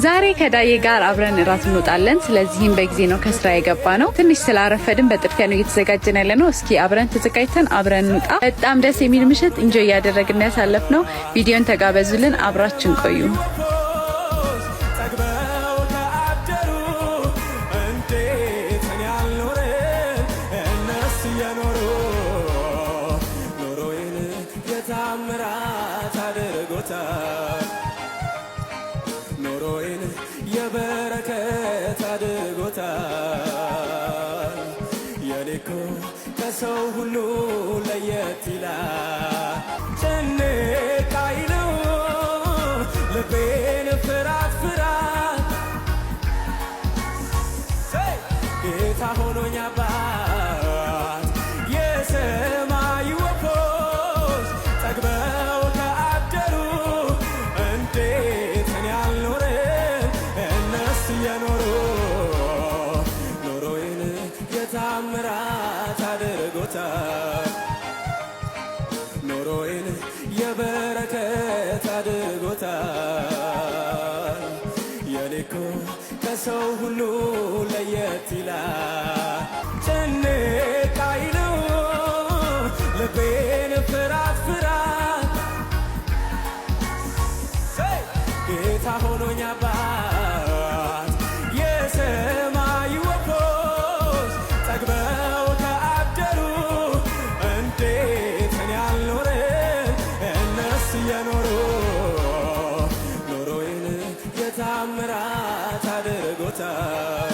ዛሬ ከዳዬ ጋር አብረን እራት እንወጣለን። ስለዚህም በጊዜ ነው ከስራ የገባ ነው። ትንሽ ስላረፈድን በጥድፊያ ነው እየተዘጋጀን ያለ ነው። እስኪ አብረን ተዘጋጅተን አብረን እንውጣ። በጣም ደስ የሚል ምሽት ኢንጆይ ያደረግን ያሳለፍ ነው። ቪዲዮን ተጋበዙልን፣ አብራችን ቆዩ። ኖሮዬን የበረከት አድርጎታል። የኔኮ ከሰው ሁሉ ለየት ይላል። ጭንቅ አይለው ልቤን ፍራት ፍራት ጌታ ሆኖኝ አባት የሰማይ ወፎች ጠግበው ከአደሩ እንዴት እኔ አልኖርም እነሱ የኖሩ ኖሮዬን የታምራት አድርጎታል። ኖሮዬን የበረከት አድርጎታል። የኔኮ ከሰው ሁሉ ለየት ይላል። ጭንቅ አይለው ልቤን ፍራት ፍራት ጌታ ሆኖኝ አባት የሰማይ ወፎች ጠግበው ከአደሩ እንዴት እኔ አልኖርም እነሱ የኖሩ ኖሮዬን የታምራት አድርጎታል።